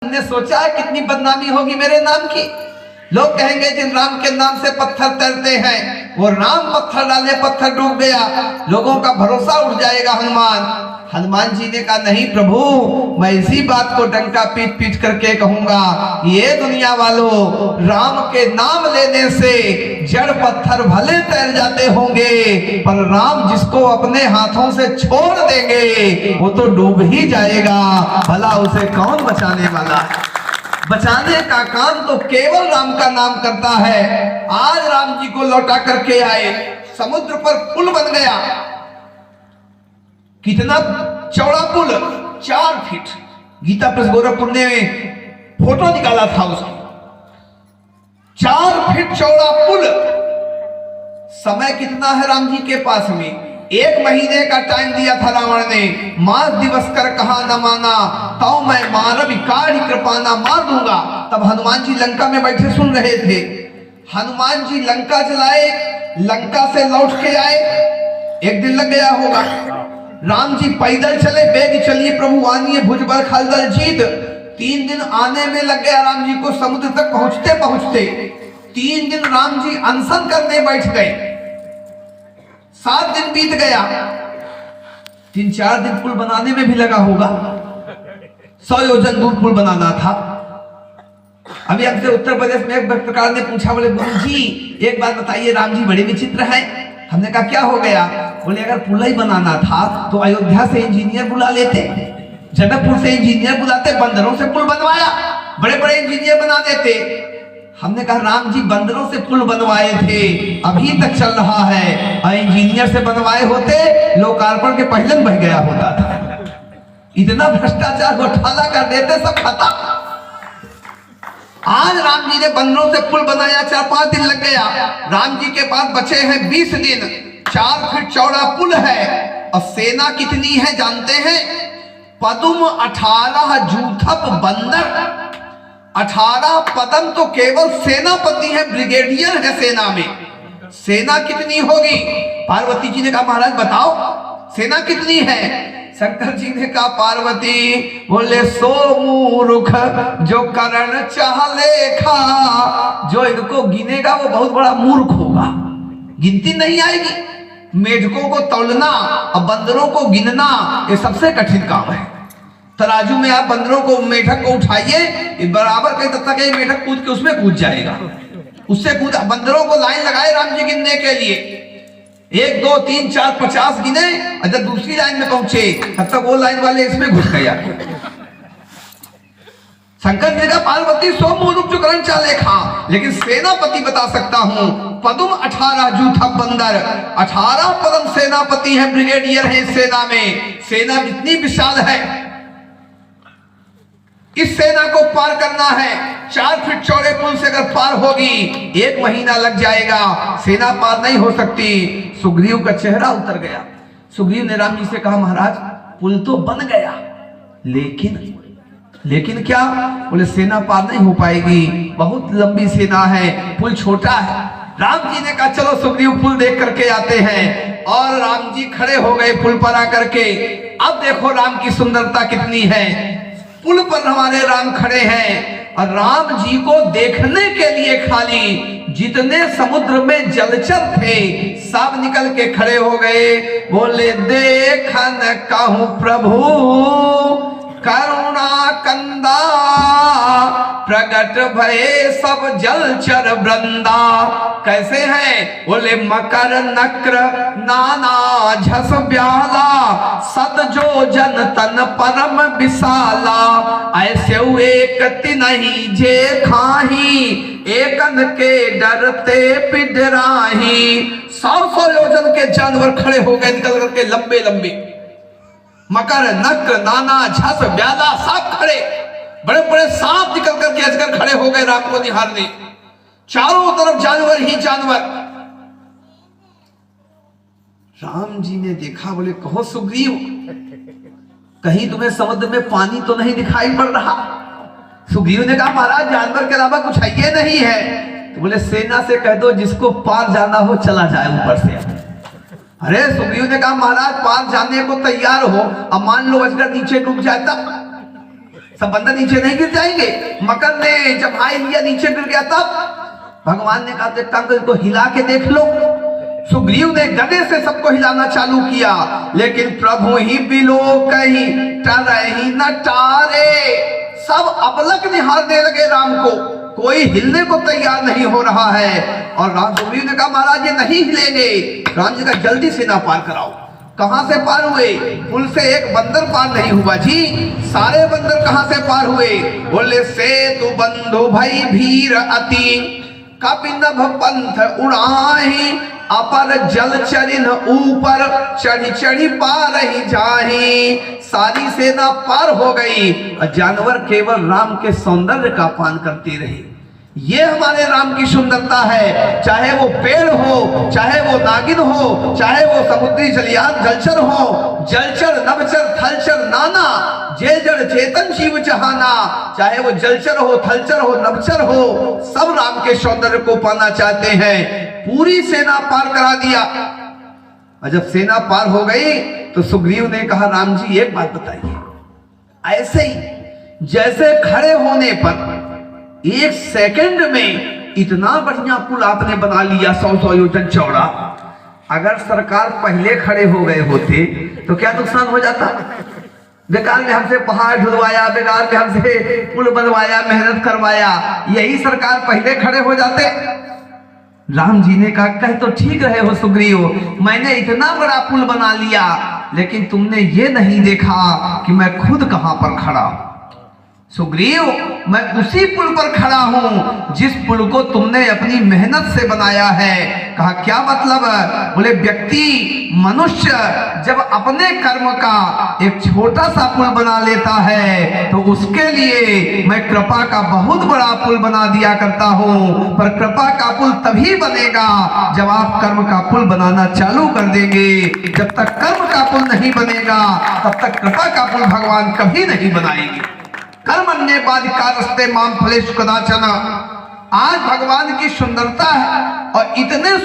हमने सोचा है कितनी बदनामी होगी मेरे नाम की। लोग कहेंगे जिन राम के नाम से पत्थर तैरते हैं वो राम पत्थर डाले पत्थर डूब गया, लोगों का भरोसा उठ जाएगा। हनुमान जी ने कहा नहीं प्रभु, मैं इसी बात को डंका पीट पीट करके कहूंगा, ये दुनिया वालों, राम के नाम लेने से जड़ पत्थर भले तैर जाते होंगे पर राम जिसको अपने हाथों से छोड़ देंगे वो तो डूब ही जाएगा। भला उसे कौन बचाने वाला है? बचाने का काम तो केवल राम का नाम करता है। आज राम जी को लौटा करके आए, समुद्र पर पुल बन गया। कितना चौड़ा पुल? 4 फीट। गीता प्रेस गोरखपुर ने फोटो निकाला था उसका। 4 फीट चौड़ा पुल। समय कितना है राम जी के पास में? 1 महीने का टाइम दिया था रावण ने। मास दिवस कर कहा न माना, तो मैं मानव काढ़ कृपाना मार दूंगा। तब हनुमान जी लंका में बैठे सुन रहे थे। हनुमान जी लंका चलाए, लंका से लौट के आए, 1 दिन लग गया होगा। राम जी पैदल चले, बेग चलिए प्रभु आनिए भुजबल खलदल जीत। 3 दिन आने में लग गया राम जी को, समुद्र तक पहुंचते पहुंचते 3 दिन राम जी अनशन करने बैठ गए। 7 दिन बीत गया। 3-4 दिन पुल बनाने में भी लगा होगा। 100 योजन दूर पुल बनाना था। अभी हमसे उत्तर प्रदेश में एक पत्रकार ने पूछा, बोले गुरु जी एक बात बताइए, राम जी बड़े विचित्र हैं। हमने कहा क्या हो गया? बोले अगर पुल ही बनाना था तो अयोध्या से इंजीनियर बुला लेते, जनकपुर से इंजीनियर बुलाते, बंदरों से पुल बनवाया, बड़े बड़े इंजीनियर बना देते। हमने कहा राम जी बंदरों से पुल बनवाए थे, अभी तक चल रहा है, और इंजीनियर से बनवाए होते लोकार्पण के पहले बह गया होता था। इतना भ्रष्टाचार घोटाला कर देते, सब खत्म। आज राम जी ने बंदरों से पुल बनाया, 4-5 दिन लग गया। राम जी के पास बचे हैं 20 दिन। 4 फीट चौड़ा पुल है और सेना कितनी है जानते हैं? पदुम 18 जूथप बंदर। 18 पदम तो केवल सेनापति है, ब्रिगेडियर है सेना में। सेना कितनी होगी? पार्वती जी ने कहा महाराज बताओ सेना कितनी है? शंकर जी ने कहा पार्वती, बोले 100 मूर्ख जो करण चाह लेखा। जो इनको गिनेगा वो बहुत बड़ा मूर्ख होगा, गिनती नहीं आएगी। मेढकों को तौलना और बंदरों को गिनना ये सबसे कठिन काम है। तराजू में आप बंदरों को, मेढक को उठाइए, बराबर कहीं तब तक मेढक कूद के उसमें कूद जाएगा, उससे कूद। बंदरों को लाइन लगाए राम जी गिनने के लिए, 1 2 3 4 50 गिने, और जब दूसरी लाइन में पहुंचे तब तक वो लाइन वाले इसमें घुस गया। शंकर जी का पार्वती 100 मूर्ख जो करण चाले खा, लेकिन सेनापति बता सकता हूं, पदुम 18 जूथा बंदर। 18 पदम सेनापति है, ब्रिगेडियर है सेना में। सेना इतनी विशाल है, इस सेना को पार करना है। 4 फीट चौड़े पुल से अगर पार होगी 1 महीना लग जाएगा, सेना पार नहीं हो सकती। सुग्रीव का चेहरा उतर गया। सुग्रीव ने राम जी से कहा महाराज पुल तो बन गया, लेकिन क्या? बोले सेना पार नहीं हो पाएगी, बहुत लंबी सेना है, पुल छोटा है। राम जी ने कहा चलो सुग्रीव पुल देख करके आते हैं। और राम जी खड़े हो गए पुल पर आकर के। अब देखो राम की सुंदरता कितनी है। पुल पर हमारे राम खड़े हैं और राम जी को देखने के लिए खाली जितने समुद्र में जलचर थे सब निकल के खड़े हो गए। बोले देखन कहूं प्रभु करुणा कंदा, प्रगट भये सब जलचर वृंदा। कैसे हैं? बोले मकर नक्र नाना झस ब्याला, सद जो जन तन परम विशाला। ऐसे एक नहीं जे खाही, एकन के डरते पिडराही। 100 योजन के जानवर खड़े हो गए निकल करके, लंबे लंबे। मकर नक्र नाना झस ब्याला सब खड़े, बड़े बड़े सांप निकल करके अजगर खड़े हो गए राम को निहारने। चारों तरफ जानवर ही जानवर। राम जी ने देखा, बोले कहो सुग्रीव कहीं तुम्हें समुद्र में पानी तो नहीं दिखाई पड़ रहा? सुग्रीव ने कहा महाराज जानवर के अलावा कुछ है ये नहीं है। तो बोले सेना से कह दो जिसको पार जाना हो चला जाए ऊपर से। अरे सुग्रीव ने कहा महाराज पार जाने को तैयार हो, अब मान लो अजगर नीचे डूब जाए तब? सब बंदर नीचे नहीं गिर जाएंगे। मकर ने जब भाई लिया नीचे गिर गया तब भगवान ने कहा टंग को हिला के देख लो। सुग्रीव ने गदे से सबको हिलाना चालू किया, लेकिन प्रभु ही बिलो कहीं टरही न टारे। सब अपलक निहारने लगे राम को, कोई हिलने को तैयार नहीं हो रहा है। और राम सुग्रीव ने कहा महाराज ये नहीं हिलेंगे। राम जी का जल्दी से ना पार कराओ। कहां से पार हुए? पुल से एक बंदर पार नहीं हुआ जी, सारे बंदर कहां से पार हुए? बोले से तू बंधु भई भीर अति कपिनभ पंथ उड़ाही अपर जल चरिन ऊपर चढ़ी चढ़ी पार ही जाही। सारी सेना पार हो गई, जानवर केवल राम के सौंदर्य का पान करते रहे। ये हमारे राम की सुंदरता है। चाहे वो पेड़ हो, चाहे वो नागिन हो, चाहे वो समुद्री जलियान जलचर हो, जलचर नभचर थलचर नाना जे जड़ चेतन जीव जहाना। चाहे वो जलचर हो, थलचर हो, नभचर हो, सब राम के सौंदर्य को पाना चाहते हैं। पूरी सेना पार करा दिया। और जब सेना पार हो गई तो सुग्रीव ने कहा राम जी एक बात बताइए, ऐसे ही जैसे खड़े होने पर 1 सेकंड में इतना बढ़िया पुल आपने बना लिया 100 योजन चौड़ा, अगर सरकार पहले खड़े हो गए होते तो क्या नुकसान हो जाता? बेकार में हमसे पहाड़ ढुलवाया, बेकार में हमसे पुल बनवाया, मेहनत करवाया, यही सरकार पहले खड़े हो जाते। राम जी ने कहा कह तो ठीक रहे हो सुग्रीव, मैंने इतना बड़ा पुल बना लिया, लेकिन तुमने ये नहीं देखा कि मैं खुद कहां पर खड़ा हूं। सुग्रीव मैं उसी पुल पर खड़ा हूं जिस पुल को तुमने अपनी मेहनत से बनाया है। कहा क्या मतलब? बोले व्यक्ति मनुष्य जब अपने कर्म का एक छोटा सा पुल बना लेता है तो उसके लिए मैं कृपा का बहुत बड़ा पुल बना दिया करता हूं। पर कृपा का पुल तभी बनेगा जब आप कर्म का पुल बनाना चालू कर देंगे। जब तक कर्म का पुल नहीं बनेगा तब तक कृपा का पुल भगवान कभी नहीं बनाएंगे। कर्मण्ये बाधिकारस्ते माम फलेषु कदाचन। आज भगवान की सुंदरता है और इतने